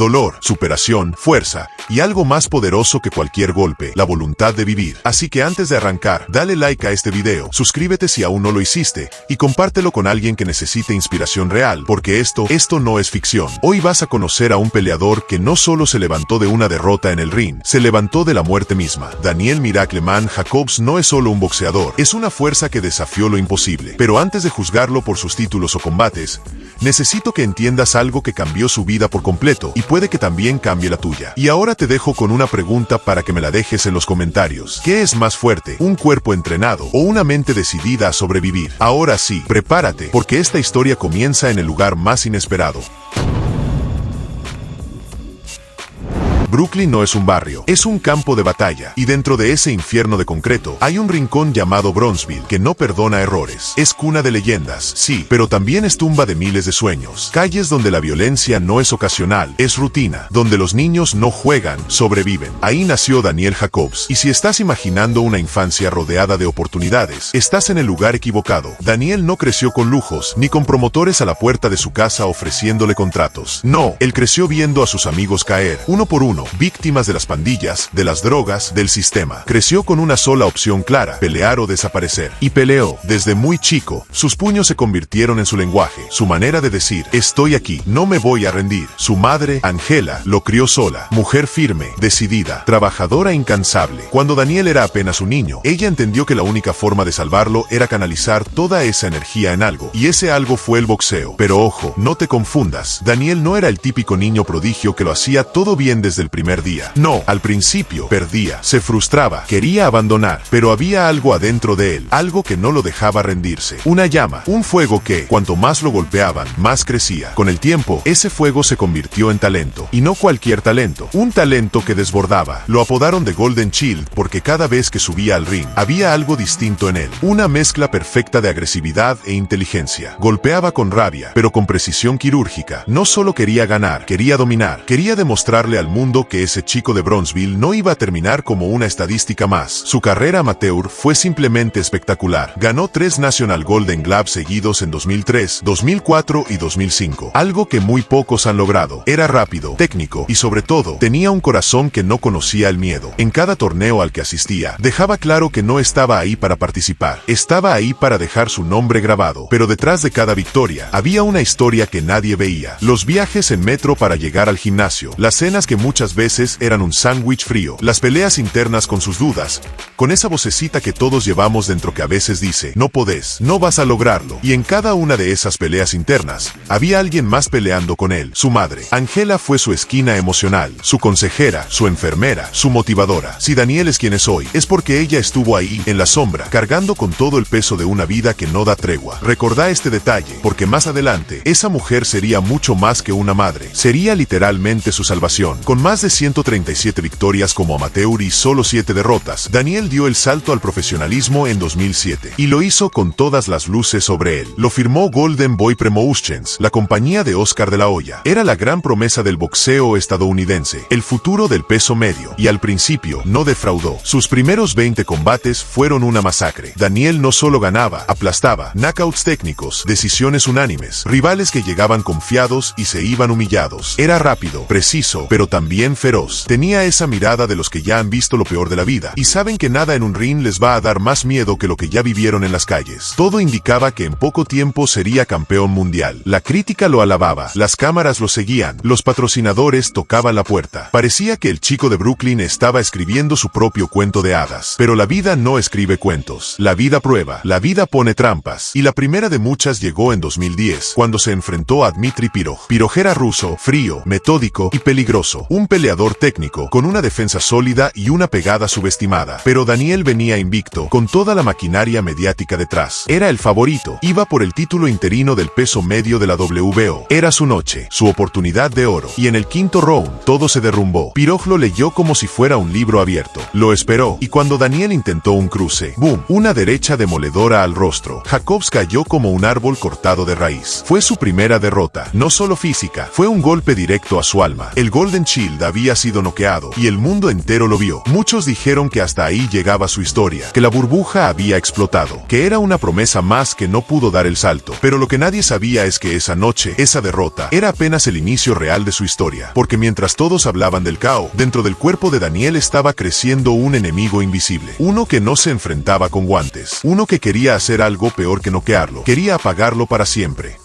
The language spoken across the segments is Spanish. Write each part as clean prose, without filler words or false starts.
dolor, superación, fuerza y algo más poderoso que cualquier golpe, la voluntad de vivir. Así que antes de arrancar, dale like a este video, suscríbete si aún no lo hiciste y compártelo con alguien que necesite inspiración real, porque esto no es ficción. Hoy vas a conocer a un peleador que no solo se levantó de una derrota en el ring, se levantó de la muerte misma. Daniel Miracle Man Jacobs no es solo un boxeador, es una fuerza que desafió lo imposible. Pero antes de juzgarlo por sus títulos o combates, necesito que entiendas algo que cambió su vida por completo y puede que también cambie la tuya. Y ahora te dejo con una pregunta para que me la dejes en los comentarios. ¿Qué es más fuerte, un cuerpo entrenado o una mente decidida a sobrevivir? Ahora sí, prepárate, porque esta historia comienza en el lugar más inesperado. Brooklyn no es un barrio, es un campo de batalla, y dentro de ese infierno de concreto, hay un rincón llamado Bronzeville que no perdona errores. Es cuna de leyendas, sí, pero también es tumba de miles de sueños. Calles donde la violencia no es ocasional, es rutina, donde los niños no juegan, sobreviven. Ahí nació Daniel Jacobs, y si estás imaginando una infancia rodeada de oportunidades, estás en el lugar equivocado. Daniel no creció con lujos, ni con promotores a la puerta de su casa ofreciéndole contratos. No, él creció viendo a sus amigos caer, uno por uno, víctimas de las pandillas, de las drogas, del sistema. Creció con una sola opción clara: pelear o desaparecer. Y peleó. Desde muy chico, sus puños se convirtieron en su lenguaje, su manera de decir: estoy aquí, no me voy a rendir. Su madre, Angela, lo crió sola, mujer firme, decidida, trabajadora incansable. Cuando Daniel era apenas un niño, ella entendió que la única forma de salvarlo era canalizar toda esa energía en algo, y ese algo fue el boxeo. Pero ojo, no te confundas, Daniel no era el típico niño prodigio que lo hacía todo bien desde el primer día. No, al principio perdía, se frustraba, quería abandonar, pero había algo adentro de él, algo que no lo dejaba rendirse. Una llama, un fuego que, cuanto más lo golpeaban, más crecía. Con el tiempo, ese fuego se convirtió en talento, y no cualquier talento, un talento que desbordaba. Lo apodaron de Golden Child porque cada vez que subía al ring, había algo distinto en él, una mezcla perfecta de agresividad e inteligencia. Golpeaba con rabia, pero con precisión quirúrgica. No solo quería ganar, quería dominar, quería demostrarle al mundo que ese chico de Bronzeville no iba a terminar como una estadística más. Su carrera amateur fue simplemente espectacular. Ganó 3 National Golden Gloves seguidos en 2003, 2004 y 2005, algo que muy pocos han logrado. Era rápido, técnico y sobre todo, tenía un corazón que no conocía el miedo. En cada torneo al que asistía, dejaba claro que no estaba ahí para participar, estaba ahí para dejar su nombre grabado. Pero detrás de cada victoria, había una historia que nadie veía. Los viajes en metro para llegar al gimnasio, las cenas que muchas veces eran un sándwich frío, las peleas internas con sus dudas, con esa vocecita que todos llevamos dentro que a veces dice: no podés, no vas a lograrlo. Y en cada una de esas peleas internas, había alguien más peleando con él. Su madre, Angela, fue su esquina emocional, su consejera, su enfermera, su motivadora. Si Daniel es quien es hoy, es porque ella estuvo ahí, en la sombra, cargando con todo el peso de una vida que no da tregua. Recordá este detalle, porque más adelante, esa mujer sería mucho más que una madre, sería literalmente su salvación. Con más de 137 victorias como amateur y solo 7 derrotas, Daniel dio el salto al profesionalismo en 2007, y lo hizo con todas las luces sobre él. Lo firmó Golden Boy Promotions, la compañía de Oscar de la Hoya. Era la gran promesa del boxeo estadounidense, el futuro del peso medio, y al principio no defraudó. Sus primeros 20 combates fueron una masacre. Daniel no solo ganaba, aplastaba, knockouts técnicos, decisiones unánimes, rivales que llegaban confiados y se iban humillados. Era rápido, preciso, pero también feroz. Tenía esa mirada de los que ya han visto lo peor de la vida, y saben que nada en un ring les va a dar más miedo que lo que ya vivieron en las calles. Todo indicaba que en poco tiempo sería campeón mundial. La crítica lo alababa, las cámaras lo seguían, los patrocinadores tocaban la puerta. Parecía que el chico de Brooklyn estaba escribiendo su propio cuento de hadas. Pero la vida no escribe cuentos. La vida prueba, la vida pone trampas. Y la primera de muchas llegó en 2010, cuando se enfrentó a Dmitry Pirog. Pirog era ruso, frío, metódico y peligroso. Un peleador técnico, con una defensa sólida y una pegada subestimada. Pero Daniel venía invicto, con toda la maquinaria mediática detrás. Era el favorito, iba por el título interino del peso medio de la WBO. Era su noche, su oportunidad de oro. Y en el quinto round, todo se derrumbó. Pirog lo leyó como si fuera un libro abierto. Lo esperó, y cuando Daniel intentó un cruce, ¡boom!, una derecha demoledora al rostro. Jacobs cayó como un árbol cortado de raíz. Fue su primera derrota, no solo física, fue un golpe directo a su alma. El Golden Child Bronsfield había sido noqueado, y el mundo entero lo vio. Muchos dijeron que hasta ahí llegaba su historia, que la burbuja había explotado, que era una promesa más que no pudo dar el salto. Pero lo que nadie sabía es que esa noche, esa derrota, era apenas el inicio real de su historia, porque mientras todos hablaban del caos, dentro del cuerpo de Daniel estaba creciendo un enemigo invisible, uno que no se enfrentaba con guantes, uno que quería hacer algo peor que noquearlo, quería apagarlo para siempre.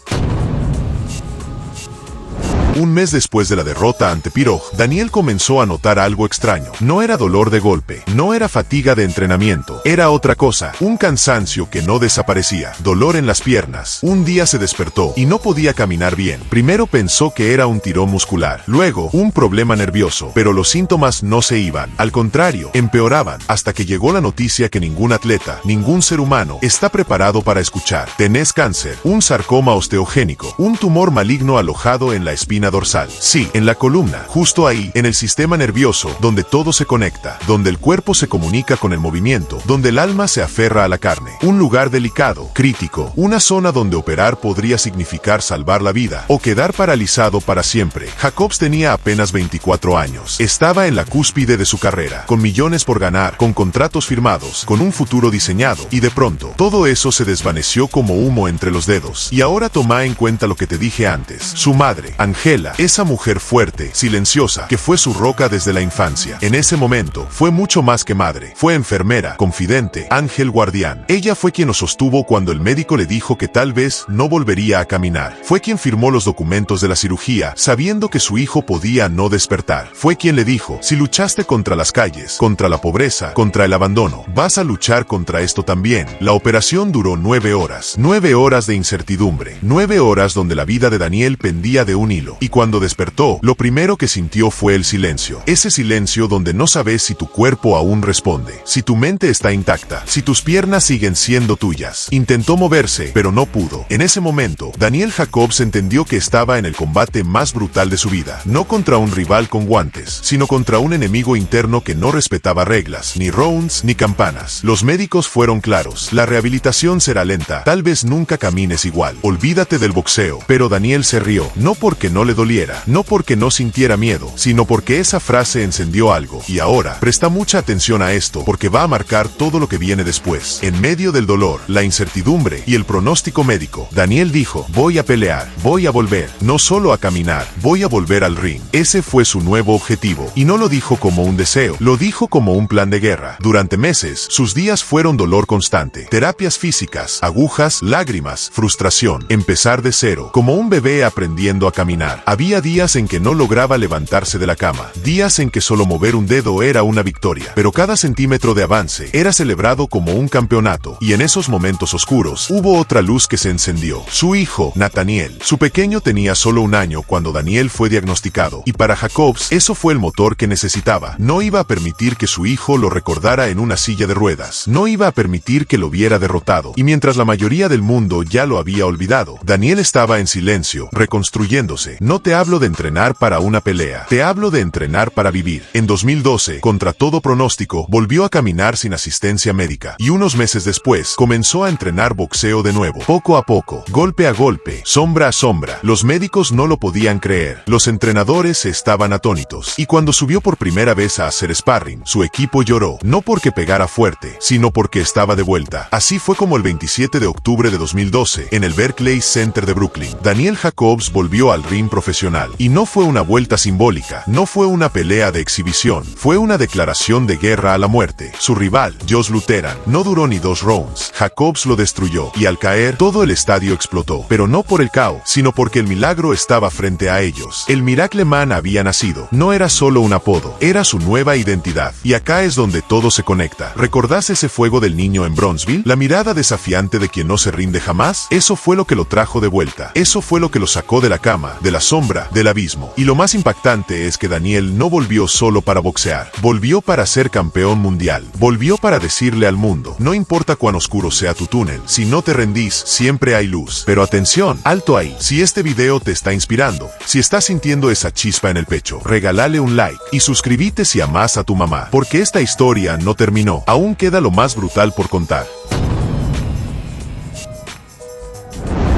Un mes después de la derrota ante Pirog, Daniel comenzó a notar algo extraño. No era dolor de golpe, no era fatiga de entrenamiento, era otra cosa, un cansancio que no desaparecía, dolor en las piernas. Un día se despertó y no podía caminar bien. Primero pensó que era un tirón muscular, luego un problema nervioso, pero los síntomas no se iban, al contrario, empeoraban, hasta que llegó la noticia que ningún atleta, ningún ser humano, está preparado para escuchar. Tenés cáncer, un sarcoma osteogénico, un tumor maligno alojado en la espina dorsal. Sí, en la columna, justo ahí, en el sistema nervioso, donde todo se conecta, donde el cuerpo se comunica con el movimiento, donde el alma se aferra a la carne. Un lugar delicado, crítico, una zona donde operar podría significar salvar la vida, o quedar paralizado para siempre. Jacobs tenía apenas 24 años. Estaba en la cúspide de su carrera, con millones por ganar, con contratos firmados, con un futuro diseñado, y de pronto, todo eso se desvaneció como humo entre los dedos. Y ahora toma en cuenta lo que te dije antes. Su madre, Angela, esa mujer fuerte, silenciosa, que fue su roca desde la infancia. En ese momento, fue mucho más que madre. Fue enfermera, confidente, ángel guardián. Ella fue quien lo sostuvo cuando el médico le dijo que tal vez no volvería a caminar. Fue quien firmó los documentos de la cirugía, sabiendo que su hijo podía no despertar. Fue quien le dijo, si luchaste contra las calles, contra la pobreza, contra el abandono, vas a luchar contra esto también. La operación duró 9 horas. 9 horas de incertidumbre. 9 horas donde la vida de Daniel pendía de un hilo. Y cuando despertó, lo primero que sintió fue el silencio. Ese silencio donde no sabes si tu cuerpo aún responde, si tu mente está intacta, si tus piernas siguen siendo tuyas. Intentó moverse, pero no pudo. En ese momento, Daniel Jacobs entendió que estaba en el combate más brutal de su vida. No contra un rival con guantes, sino contra un enemigo interno que no respetaba reglas, ni rounds, ni campanas. Los médicos fueron claros. La rehabilitación será lenta. Tal vez nunca camines igual. Olvídate del boxeo. Pero Daniel se rió. No porque no le doliera, no porque no sintiera miedo, sino porque esa frase encendió algo. Y ahora, presta mucha atención a esto, porque va a marcar todo lo que viene después. En medio del dolor, la incertidumbre y el pronóstico médico, Daniel dijo, voy a pelear, voy a volver, no solo a caminar, voy a volver al ring. Ese fue su nuevo objetivo, y no lo dijo como un deseo, lo dijo como un plan de guerra. Durante meses, sus días fueron dolor constante, terapias físicas, agujas, lágrimas, frustración, empezar de cero, como un bebé aprendiendo a caminar. Había días en que no lograba levantarse de la cama, días en que solo mover un dedo era una victoria, pero cada centímetro de avance era celebrado como un campeonato, y en esos momentos oscuros, hubo otra luz que se encendió. Su hijo, Nathaniel. Su pequeño tenía solo 1 año cuando Daniel fue diagnosticado, y para Jacobs, eso fue el motor que necesitaba. No iba a permitir que su hijo lo recordara en una silla de ruedas, no iba a permitir que lo viera derrotado, y mientras la mayoría del mundo ya lo había olvidado, Daniel estaba en silencio, reconstruyéndose. No te hablo de entrenar para una pelea, te hablo de entrenar para vivir. En 2012, contra todo pronóstico, volvió a caminar sin asistencia médica, y unos meses después, comenzó a entrenar boxeo de nuevo. Poco a poco, golpe a golpe, sombra a sombra, los médicos no lo podían creer, los entrenadores estaban atónitos, y cuando subió por primera vez a hacer sparring, su equipo lloró, no porque pegara fuerte, sino porque estaba de vuelta. Así fue como el 27 de octubre de 2012, en el Barclays Center de Brooklyn, Daniel Jacobs volvió al ring profesional, y no fue una vuelta simbólica, no fue una pelea de exhibición, fue una declaración de guerra a la muerte. Su rival, Josh Luteran, no duró ni 2 rounds, Jacobs lo destruyó, y al caer, todo el estadio explotó, pero no por el caos, sino porque el milagro estaba frente a ellos. El Miracle Man había nacido, no era solo un apodo, era su nueva identidad, y acá es donde todo se conecta. ¿Recordás ese fuego del niño en Bronzeville? La mirada desafiante de quien no se rinde jamás, eso fue lo que lo trajo de vuelta, eso fue lo que lo sacó de la cama, de la sombra, del abismo. Y lo más impactante es que Daniel no volvió solo para boxear, volvió para ser campeón mundial, volvió para decirle al mundo, no importa cuán oscuro sea tu túnel, si no te rendís, siempre hay luz. Pero atención, alto ahí, si este video te está inspirando, si estás sintiendo esa chispa en el pecho, regálale un like, y suscríbete si amás a tu mamá, porque esta historia no terminó, aún queda lo más brutal por contar.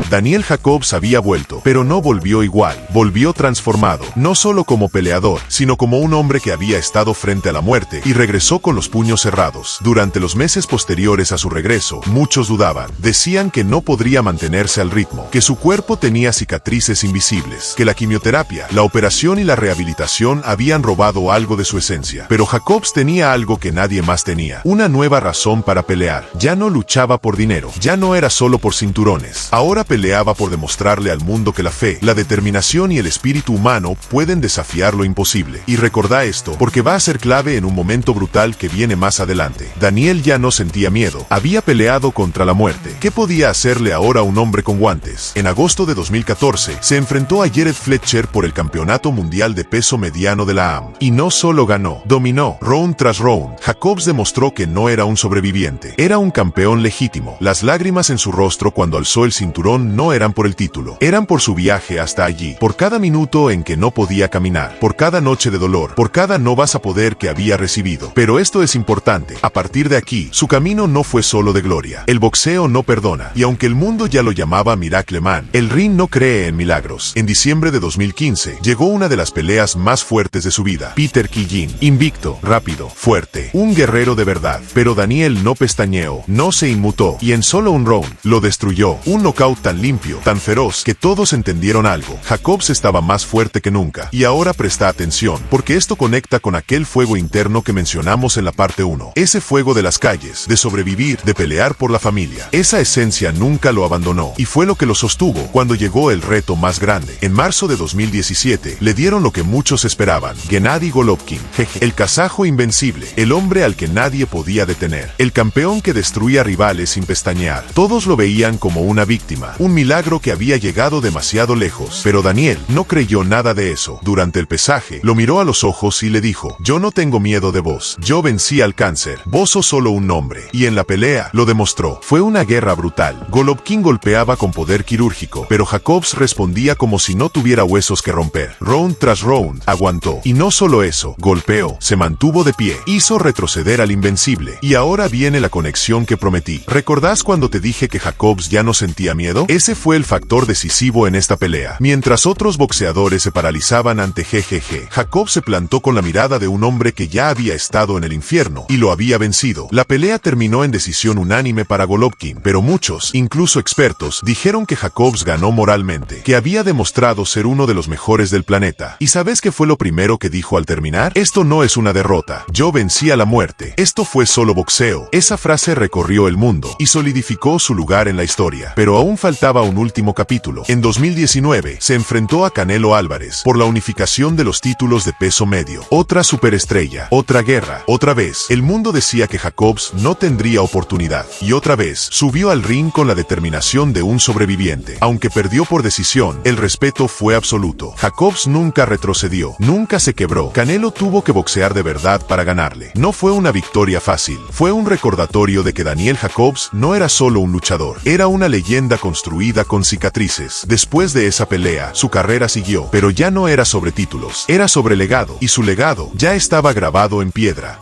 Daniel Jacobs había vuelto, pero no volvió igual. Volvió transformado, no solo como peleador, sino como un hombre que había estado frente a la muerte y regresó con los puños cerrados. Durante los meses posteriores a su regreso, muchos dudaban. Decían que no podría mantenerse al ritmo, que su cuerpo tenía cicatrices invisibles, que la quimioterapia, la operación y la rehabilitación habían robado algo de su esencia. Pero Jacobs tenía algo que nadie más tenía, una nueva razón para pelear. Ya no luchaba por dinero, ya no era solo por cinturones. Ahora peleaba por demostrarle al mundo que la fe, la determinación y el espíritu humano pueden desafiar lo imposible. Y recordá esto, porque va a ser clave en un momento brutal que viene más adelante. Daniel ya no sentía miedo, había peleado contra la muerte. ¿Qué podía hacerle ahora un hombre con guantes? En agosto de 2014, se enfrentó a Jared Fletcher por el campeonato mundial de peso mediano de la AM. Y no solo ganó, dominó, round tras round. Jacobs demostró que no era un sobreviviente, era un campeón legítimo. Las lágrimas en su rostro cuando alzó el cinturón no eran por el título, eran por su viaje hasta allí, por cada minuto en que no podía caminar, por cada noche de dolor, por cada no vas a poder que había recibido. Pero esto es importante, a partir de aquí, su camino no fue solo de gloria. El boxeo no perdona, y aunque el mundo ya lo llamaba Miracle Man, el ring no cree en milagros. En diciembre de 2015, llegó una de las peleas más fuertes de su vida. Peter Quillin, invicto, rápido, fuerte, un guerrero de verdad. Pero Daniel no pestañeó, no se inmutó, y en solo un round, lo destruyó. Un knockout tan limpio, tan feroz, que todos entendieron algo. Jacobs estaba más fuerte que nunca. Y ahora presta atención, porque esto conecta con aquel fuego interno que mencionamos en la parte 1. Ese fuego de las calles, de sobrevivir, de pelear por la familia. Esa esencia nunca lo abandonó, y fue lo que lo sostuvo cuando llegó el reto más grande. En marzo de 2017, le dieron lo que muchos esperaban. Gennady Golovkin, jeje, el kazajo invencible, el hombre al que nadie podía detener, el campeón que destruía rivales sin pestañear. Todos lo veían como una víctima, un milagro que había llegado demasiado lejos. Pero Daniel no creyó nada de eso. Durante el pesaje, lo miró a los ojos y le dijo: yo no tengo miedo de vos, yo vencí al cáncer, vos sos solo un nombre. Y en la pelea, lo demostró. Fue una guerra brutal. Golovkin golpeaba con poder quirúrgico, pero Jacobs respondía como si no tuviera huesos que romper. Round tras round, aguantó. Y no solo eso, golpeó, se mantuvo de pie, hizo retroceder al invencible. Y ahora viene la conexión que prometí. ¿Recordás cuando te dije que Jacobs ya no sentía miedo? Ese fue el factor decisivo en esta pelea. Mientras otros boxeadores se paralizaban ante GGG, Jacobs se plantó con la mirada de un hombre que ya había estado en el infierno y lo había vencido. La pelea terminó en decisión unánime para Golovkin, pero muchos, incluso expertos, dijeron que Jacobs ganó moralmente, que había demostrado ser uno de los mejores del planeta. ¿Y sabes qué fue lo primero que dijo al terminar? Esto no es una derrota. Yo vencí a la muerte. Esto fue solo boxeo. Esa frase recorrió el mundo y solidificó su lugar en la historia. Pero aún faltaba un último capítulo. En 2019, se enfrentó a Canelo Álvarez por la unificación de los títulos de peso medio. Otra superestrella, otra guerra, otra vez. El mundo decía que Jacobs no tendría oportunidad. Y otra vez, subió al ring con la determinación de un sobreviviente. Aunque perdió por decisión, el respeto fue absoluto. Jacobs nunca retrocedió, nunca se quebró. Canelo tuvo que boxear de verdad para ganarle. No fue una victoria fácil, fue un recordatorio de que Daniel Jacobs no era solo un luchador, era una leyenda construida con cicatrices. Después de esa pelea, su carrera siguió, pero ya no era sobre títulos, era sobre legado, y su legado ya estaba grabado en piedra.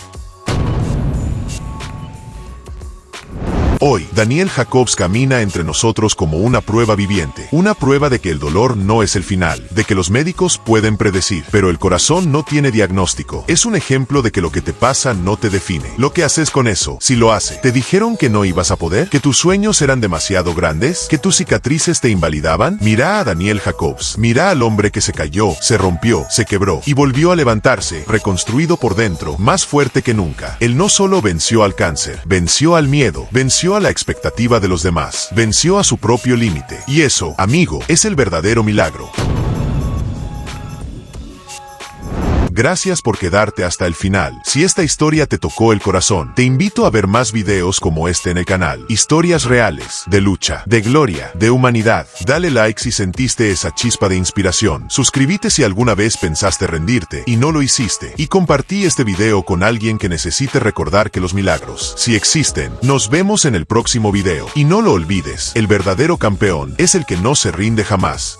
Hoy, Daniel Jacobs camina entre nosotros como una prueba viviente, una prueba de que el dolor no es el final, de que los médicos pueden predecir, pero el corazón no tiene diagnóstico. Es un ejemplo de que lo que te pasa no te define. Lo que haces con eso, si lo hace. ¿Te dijeron que no ibas a poder? ¿Que tus sueños eran demasiado grandes? ¿Que tus cicatrices te invalidaban? Mira a Daniel Jacobs, mira al hombre que se cayó, se rompió, se quebró y volvió a levantarse, reconstruido por dentro, más fuerte que nunca. Él no solo venció al cáncer, venció al miedo, venció a la expectativa de los demás, venció a su propio límite. Y eso, amigo, es el verdadero milagro. Gracias por quedarte hasta el final. Si esta historia te tocó el corazón, te invito a ver más videos como este en el canal. Historias reales, de lucha, de gloria, de humanidad. Dale like si sentiste esa chispa de inspiración. Suscríbete si alguna vez pensaste rendirte y no lo hiciste. Y compartí este video con alguien que necesite recordar que los milagros, si existen. Nos vemos en el próximo video. Y no lo olvides, el verdadero campeón es el que no se rinde jamás.